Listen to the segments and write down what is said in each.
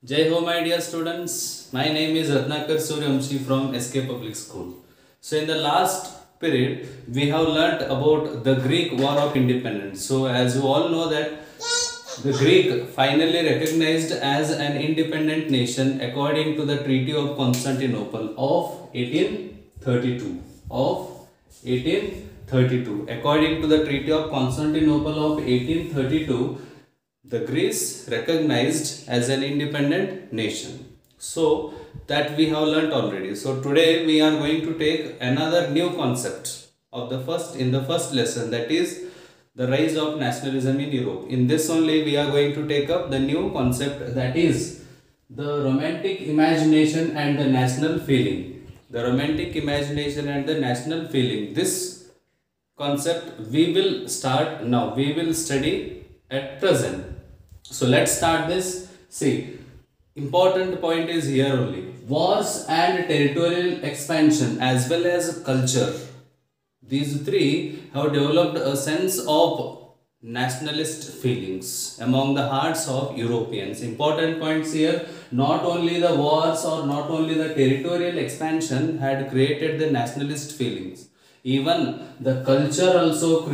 Jai Ho, my dear students. My name is Ratnakar Suryamshi from SK Public School. So, in the last period, we have learnt about the Greek War of Independence. So, as you all know that the Greek finally recognized as an independent nation according to the Treaty of Constantinople of 1832. According to the Treaty of Constantinople of 1832, the Greece recognized as an independent nation. So that we have learnt already. So today we are going to take another new concept of the first lesson, that is the rise of nationalism in Europe. In this only we are going to take up the new concept, that is the romantic imagination and the national feeling. The romantic imagination and the national feeling. This concept we will start now. We will study at present. So let's start this. See, important point is here only. Wars and territorial expansion as well as culture. These three have developed a sense of nationalist feelings among the hearts of Europeans. Important points here. Not only the wars or not only the territorial expansion had created the nationalist feelings. Even the culture also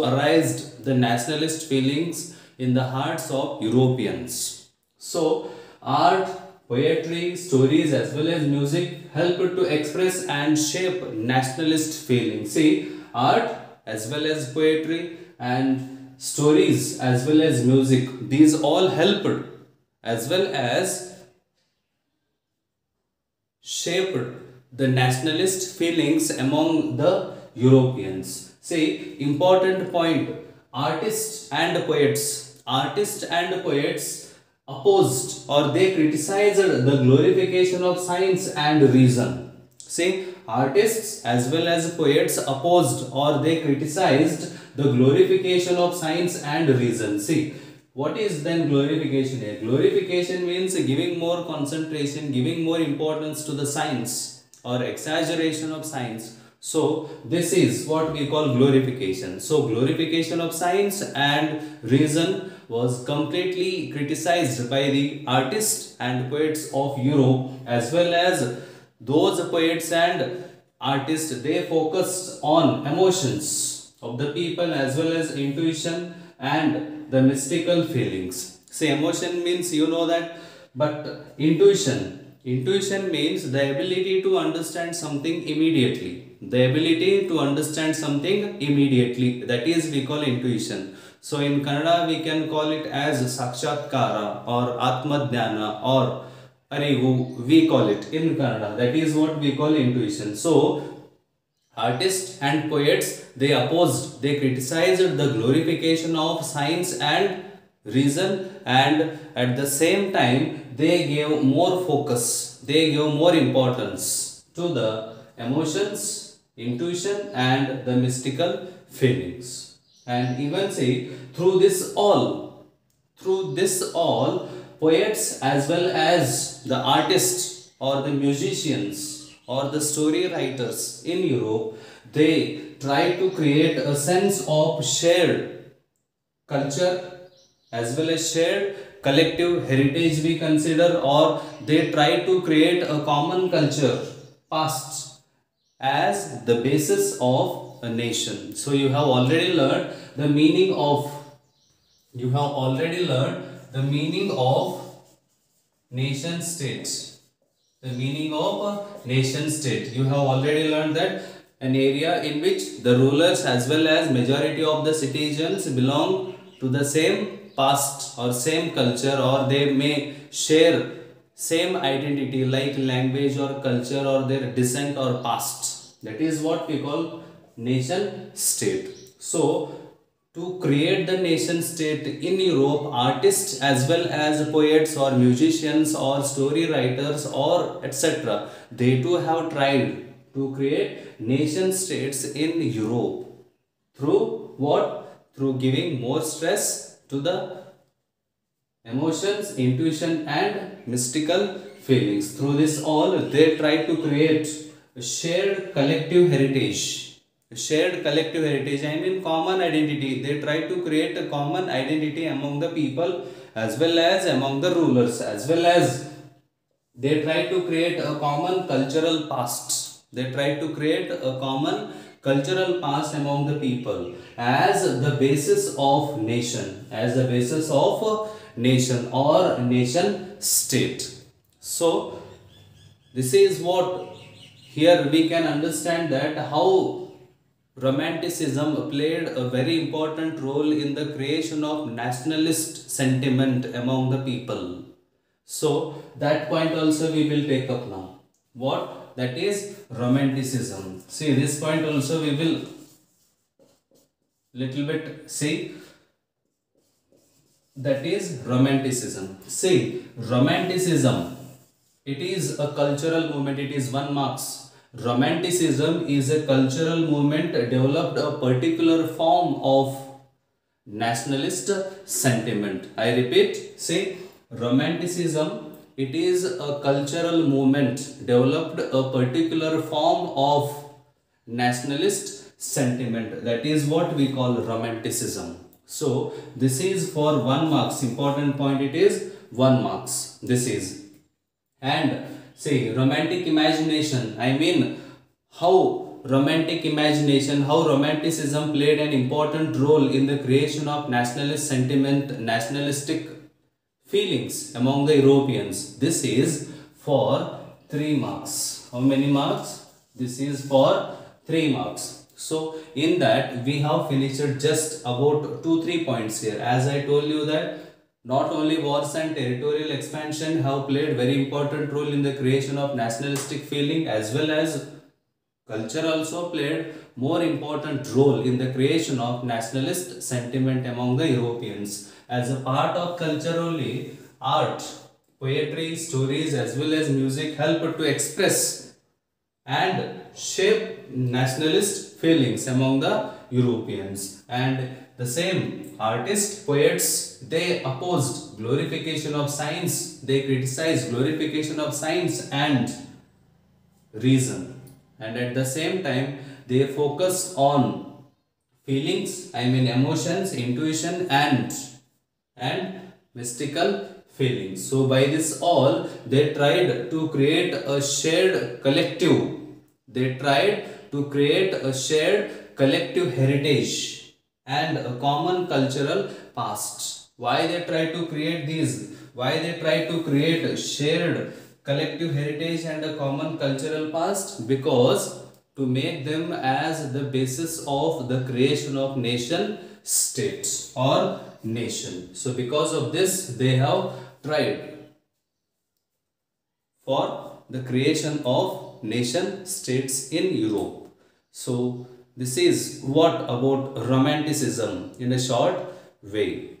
arised the nationalist feelings in the hearts of Europeans. So, art, poetry, stories as well as music helped to express and shape nationalist feelings. See, art as well as poetry and stories as well as music, these all helped as well as shaped the nationalist feelings among the Europeans. See, important point, artists and poets opposed or they criticized the glorification of science and reason. See, artists as well as poets opposed or they criticized the glorification of science and reason. See, what is then glorification here? Glorification means giving more concentration, giving more importance to the science or exaggeration of science. So this is what we call glorification. So glorification of science and reason was completely criticized by the artists and poets of Europe, as well as those poets and artists, they focused on emotions of the people as well as intuition and the mystical feelings. Say, emotion means you know that, but intuition means the ability to understand something immediately. The ability to understand something immediately, that is we call intuition. So in Kannada we can call it as Sakshatkara or Atmadhyana or Arivu, we call it in Kannada. That is what we call intuition. So artists and poets, they opposed, they criticized the glorification of science and reason, and at the same time they gave more focus, they gave more importance to the emotions, intuition and the mystical feelings. And even see, through this all, poets as well as the artists or the musicians or the story writers in Europe, they try to create a sense of shared culture as well as shared collective heritage we consider, or they try to create a common culture past as the basis of a nation. So you have already learned the meaning of nation state. The meaning of a nation state. You have already learned that an area in which the rulers as well as majority of the citizens belong to the same past or same culture, or they may share same identity like language or culture or their descent or past. That is what we call nation state. So to create the nation state in Europe, artists as well as poets or musicians or story writers or etc., they too have tried to create nation states in Europe. Through what? Through giving more stress to the emotions, intuition and mystical feelings. Through this all, they try to create a shared collective heritage. I mean common identity. They try to create a common identity among the people as well as among the rulers, as well as they try to create a common cultural past. They try to create a common cultural past among the people as the basis of nation, as the basis of nation or nation state. So this is what here we can understand that how Romanticism played a very important role in the creation of nationalist sentiment among the people. So that point also we will take up now. What? That is Romanticism. See, this point also we will little bit see. That is Romanticism. See, Romanticism, it is a cultural movement. It is one marks. Romanticism is a cultural movement developed a particular form of nationalist sentiment. I repeat, say Romanticism, it is a cultural movement developed a particular form of nationalist sentiment. That is what we call Romanticism. So this is for 1 marks. Important point, it is 1 marks. This is. And say romantic imagination, I mean how romantic imagination, how romanticism played an important role in the creation of nationalist sentiment, nationalistic feelings among the Europeans. This is for 3 marks. How many marks? This is for 3 marks. So in that we have finished just about 2-3 points here. As I told you that not only wars and territorial expansion have played very important role in the creation of nationalistic feeling, as well as culture also played more important role in the creation of nationalist sentiment among the Europeans. As a part of culture only, art, poetry, stories as well as music help to express and shape nationalist feelings among the Europeans. And the same artists, poets, they opposed glorification of science, they criticized glorification of science and reason, and at the same time they focused on feelings, I mean emotions, intuition and mystical feelings. So by this all they tried to create a shared collective, they tried to create a shared collective heritage and a common cultural past. Why they try to create these? Why they try to create a shared collective heritage and a common cultural past? Because to make them as the basis of the creation of nation states or nation. So because of this they have tried for the creation of nation states in Europe. So this is what about Romanticism in a short way.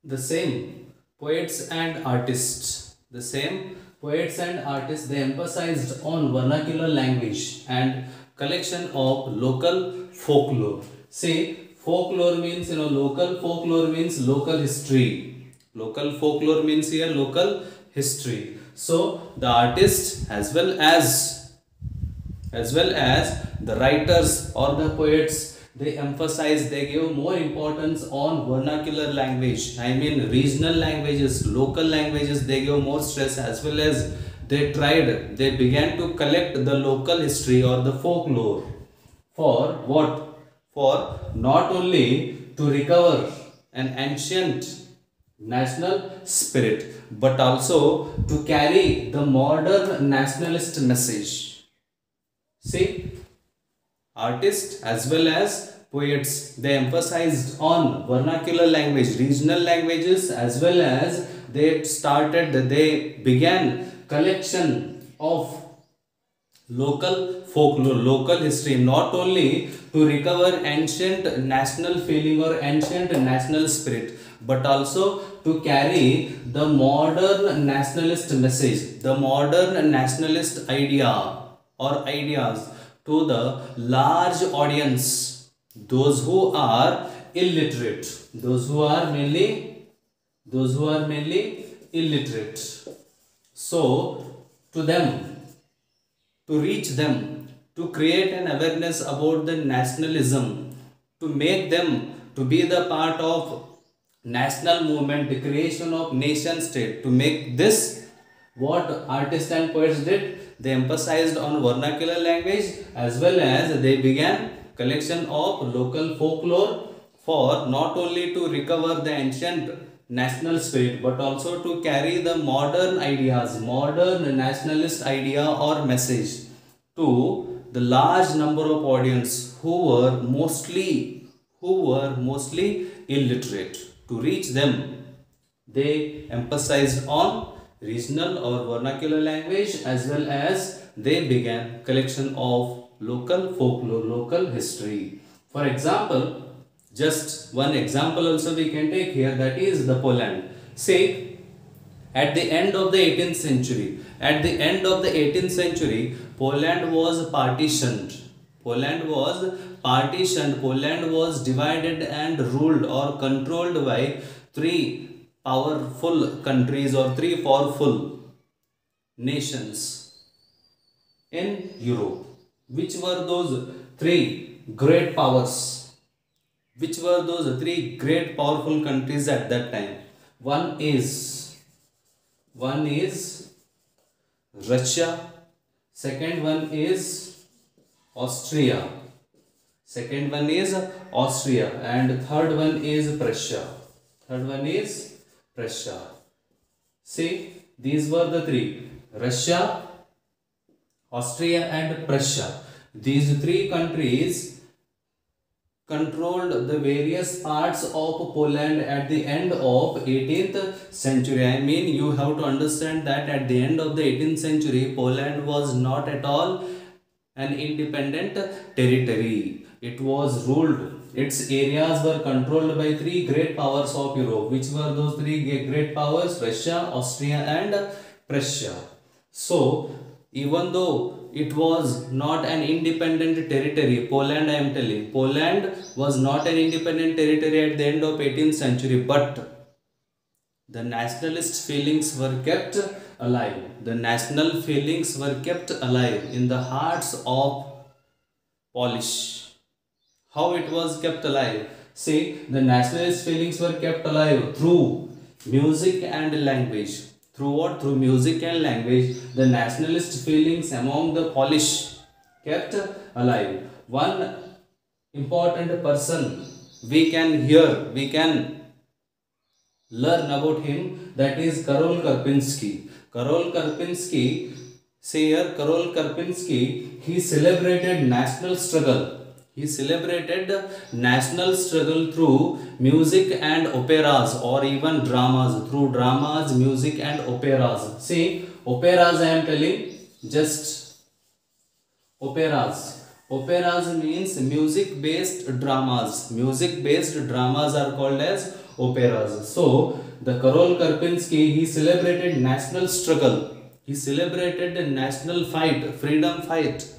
The same poets and artists, they emphasized on vernacular language and collection of local folklore. See, folklore means, local folklore means local history. Local folklore means here local history. So the artists as well as the writers or the poets, they emphasize, they give more importance on vernacular language, I mean regional languages, local languages, they give more stress, as well as they began to collect the local history or the folklore. For what? For not only to recover an ancient national spirit, but also to carry the modern nationalist message. See, artists as well as poets, they emphasized on vernacular language, regional languages, as well as they began collection of local folklore, local history, not only to recover ancient national feeling or ancient national spirit, but also to carry the modern nationalist message, the modern nationalist idea or ideas to the large audience, those who are illiterate, those who are mainly illiterate. So to them, to reach them, to create an awareness about the nationalism, to make them to be the part of national movement, the creation of nation state. To make this, what artists and poets did, they emphasized on vernacular language, as well as they began collection of local folklore for not only to recover the ancient national spirit but also to carry the modern ideas, modern nationalist idea or message to the large number of audience who were mostly illiterate. To reach them, they emphasized on regional or vernacular language, as well as they began collection of local folklore, local history. For example, just one example also we can take here, that is the Poland. Say, at the end of the 18th century, Poland was partitioned. Poland was divided and ruled or controlled by three powerful countries or three powerful nations in Europe. Which were those three great powers? Which were those three great powerful countries at that time? One is Russia, second one is Austria, and third one is Prussia. See, these were the three: Russia, Austria and Prussia. These three countries controlled the various parts of Poland at the end of 18th century. I mean, you have to understand that at the end of the 18th century, Poland was not at all an independent territory. It was ruled. Its areas were controlled by three great powers of Europe. Which were those three great powers? Russia, Austria and Prussia. So, even though it was not an independent territory, Poland, I am telling, Poland was not an independent territory at the end of 18th century, but the nationalist feelings were kept alive. The national feelings were kept alive in the hearts of Polish. How it was kept alive? See, the nationalist feelings were kept alive through music and language. Through what? Through music and language, the nationalist feelings among the Polish kept alive. One important person we can learn about him, that is Karol Karpinski. Karol Karpinski, he celebrated national struggle. Through music and operas, or even dramas. Through dramas, music and operas. See, operas I am telling, just operas. Operas means music-based dramas. Music-based dramas are called as operas. So, the Karol Karpinski, he celebrated national struggle. He celebrated the national fight, freedom fight,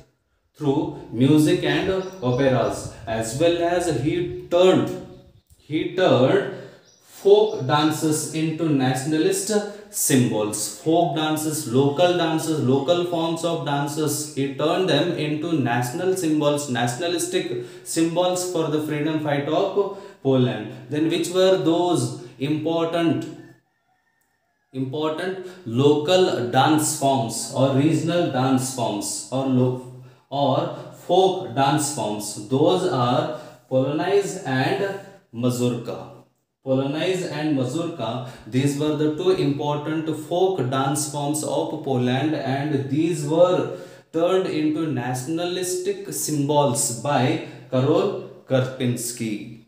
through music and operas, as well as he turned folk dances into nationalist symbols. Folk dances, local forms of dances, he turned them into national symbols, nationalistic symbols for the freedom fight of Poland. Then which were those important local dance forms or regional dance forms or folk dance forms? Those are Polonaise and Mazurka. These were the two important folk dance forms of Poland, and these were turned into nationalistic symbols by Karol Karpinski.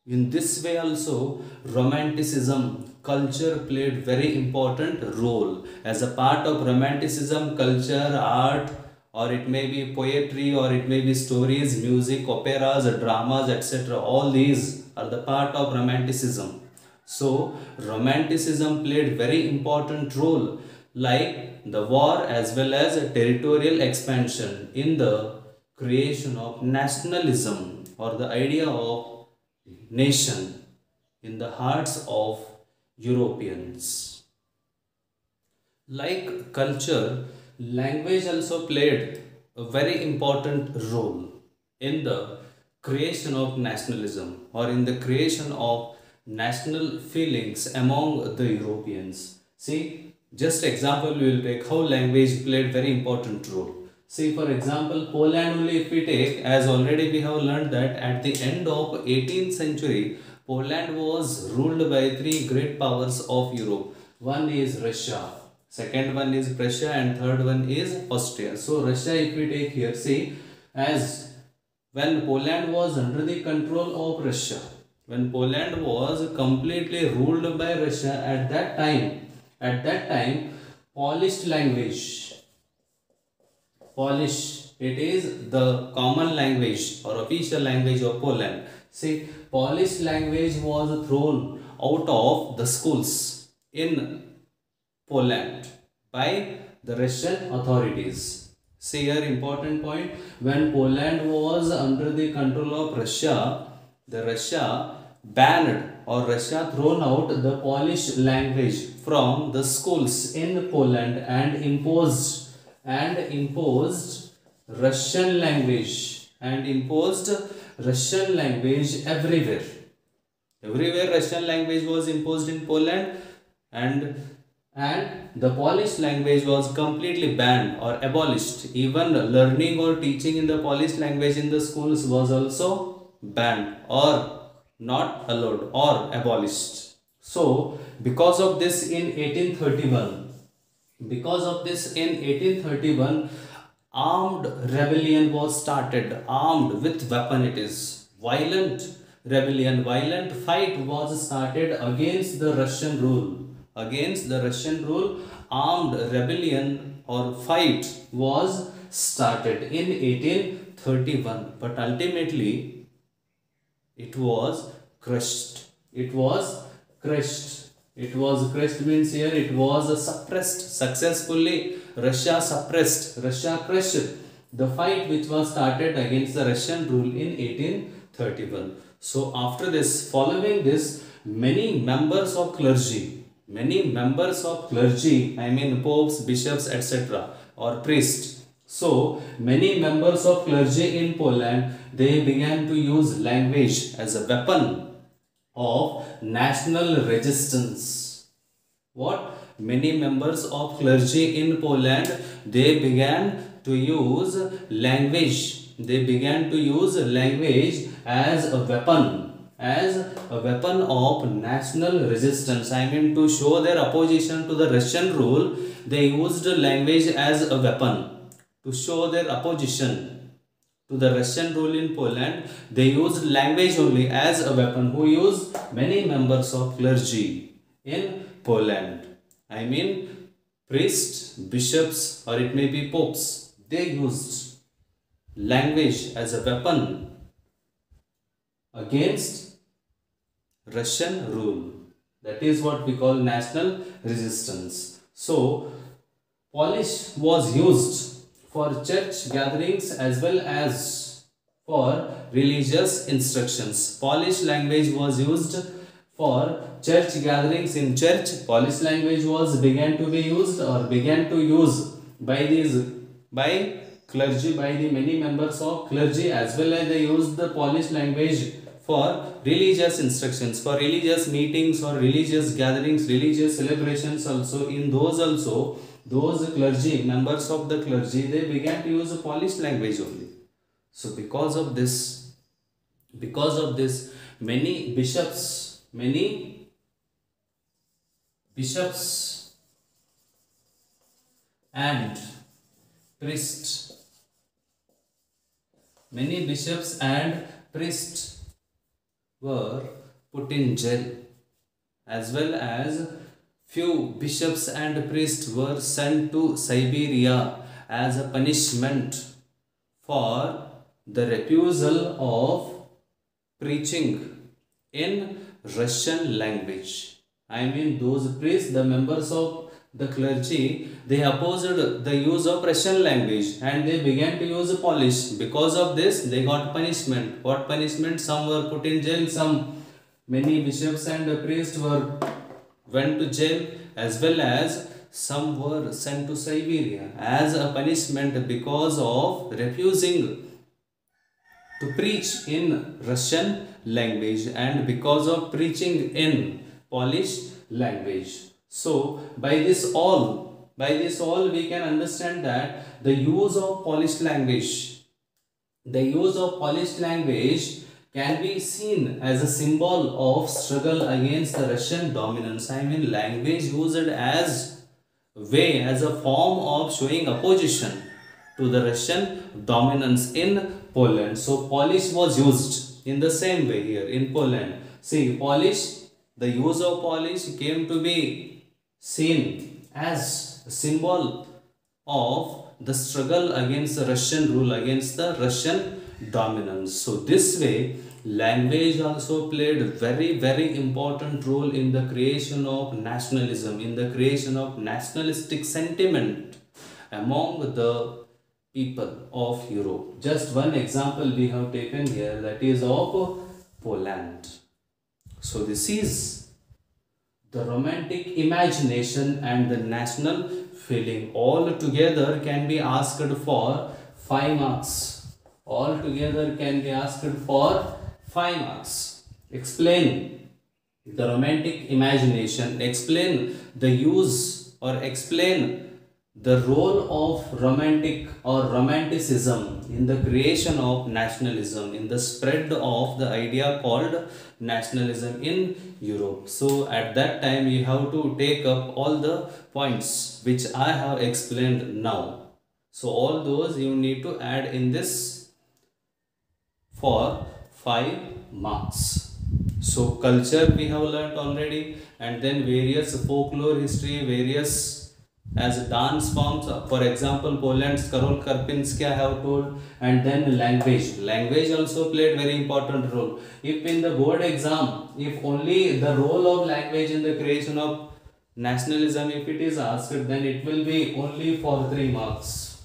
In this way also, Romanticism culture played very important role. As a part of Romanticism culture, art, or it may be poetry, or it may be stories, music, operas, dramas, etc. All these are the part of Romanticism. So, Romanticism played very important role, like the war as well as territorial expansion in the creation of nationalism, or the idea of nation in the hearts of Europeans. Like culture, language also played a very important role in the creation of nationalism, or in the creation of national feelings among the Europeans. See, just example we will take how language played very important role. See, for example, Poland only if we take, as already we have learned that at the end of 18th century, Poland was ruled by three great powers of Europe. One is Russia, second one is Prussia, and third one is Austria. So Russia if we take here, see, as when Poland was under the control of Russia, when Poland was completely ruled by Russia at that time, Polish language, Polish, it is the common language or official language of Poland. See, Polish language was thrown out of the schools in Poland by the Russian authorities. See here, important point, when Poland was under the control of Russia, the Russia banned or Russia thrown out the Polish language from the schools in Poland and imposed Russian language everywhere. Everywhere Russian language was imposed in Poland, and the Polish language was completely banned or abolished. Even learning or teaching in the Polish language in the schools was also banned or not allowed or abolished. So because of this in 1831, armed rebellion was started, armed with weapon. It is violent rebellion, violent fight was started against the Russian rule. Armed rebellion or fight was started in 1831, but ultimately it was crushed. It was crushed means here it was suppressed successfully. Russia crushed the fight which was started against the Russian rule in 1831. So after this, following this, many members of clergy, I mean popes, bishops, etc., or priests. So many members of clergy in Poland, they began to use language as a weapon of national resistance. What? Many members of clergy in Poland, they began to use language. As a weapon of national resistance. I mean, to show their opposition to the Russian rule, they used language as a weapon. To show their opposition to the Russian rule in Poland, they used language only as a weapon. Who used? Many members of clergy in Poland. I mean, priests, bishops, or it may be popes. They used language as a weapon against Russian rule. That is what we call national resistance. So, Polish was used for church gatherings as well as for religious instructions. Polish language was used for church gatherings. In church, Polish language began to use by clergy, by the many members of clergy, as well as they used the Polish language for religious instructions, for religious meetings or religious gatherings, religious celebrations also. In those clergy, members of the clergy, they began to use the Polish language only. So because of this, many bishops and priests were put in jail, as well as few bishops and priests were sent to Siberia as a punishment for the refusal of preaching in Russian language. I mean, those priests, the members of the clergy, they opposed the use of Russian language and they began to use Polish. Because of this, they got punishment. What punishment? Some were put in jail, many bishops and priests went to jail, as well as some were sent to Siberia as a punishment because of refusing to preach in Russian language, and because of preaching in Polish language. So by this all we can understand that the use of Polish language can be seen as a symbol of struggle against the Russian dominance. I mean, language used as a form of showing opposition to the Russian dominance in Poland. So Polish was used in the same way here in Poland. See, the use of Polish came to be seen as a symbol of the struggle against the Russian rule, against the Russian dominance. So this way, language also played very important role in the creation of nationalism, in the creation of nationalistic sentiment among the people of Europe. Just one example we have taken here, that is of Poland. So this is the romantic imagination and the national feeling. All together can be asked for 5 marks. All together can be asked for 5 marks. Explain the romantic imagination. Explain the use, or explain the role of romanticism in the creation of nationalism, in the spread of the idea called nationalism in Europe. So at that time you have to take up all the points which I have explained now. So all those you need to add in this for 5 marks. So culture we have learnt already, and then various folklore history, various as dance forms, for example Poland's Karol Karpinski I have told, and then language also played very important role. If in the board exam, if only the role of language in the creation of nationalism if it is asked, then it will be only for 3 marks.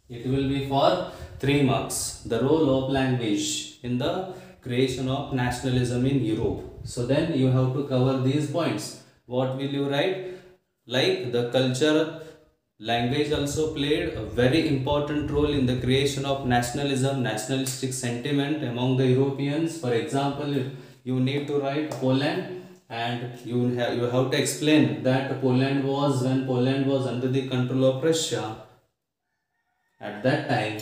It will be for 3 marks, the role of language in the creation of nationalism in Europe. So then you have to cover these points. What will you write? Like the culture, language also played a very important role in the creation of nationalism, nationalistic sentiment among the Europeans. For example, you need to write Poland, and you have to explain that when Poland was under the control of Russia, at that time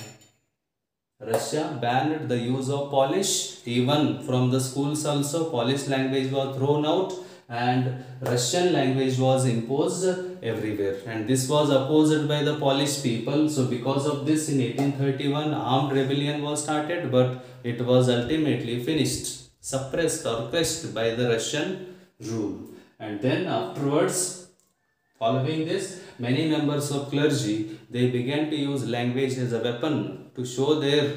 Russia banned the use of Polish. Even from the schools also Polish language was thrown out, and Russian language was imposed everywhere, and this was opposed by the Polish people. So because of this, in 1831 armed rebellion was started, but it was ultimately finished, suppressed or crushed by the Russian rule. And then afterwards, following this, many members of clergy, they began to use language as a weapon to show their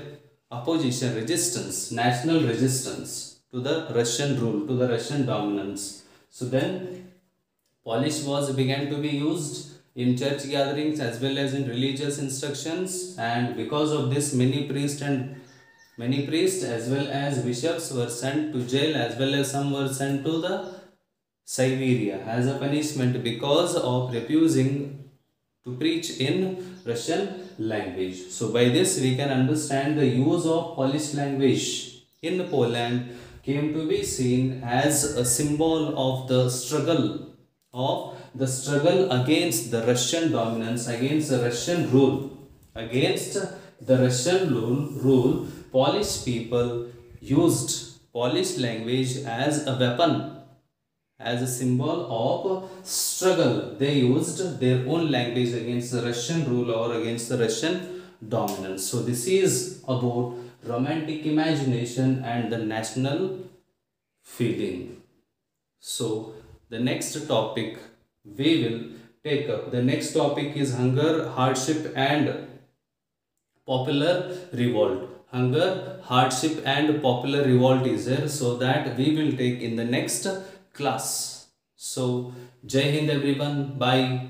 opposition, resistance, national resistance to the Russian rule, to the Russian dominance. So then Polish began to be used in church gatherings as well as in religious instructions, and because of this many priests as well as bishops were sent to jail, as well as some were sent to the Siberia as a punishment because of refusing to preach in Russian language. So by this we can understand the use of Polish language in Poland came to be seen as a symbol of the struggle against the Russian dominance, against the Russian rule. Against the Russian rule, Polish people used Polish language as a weapon, as a symbol of struggle. They used their own language against the Russian rule or against the Russian dominance. So this is about romantic imagination and the national feeling. So the next topic we will take up, the next topic is hunger, hardship and popular revolt. Hunger, hardship and popular revolt is there, so that we will take in the next class. So Jai Hind everyone, bye.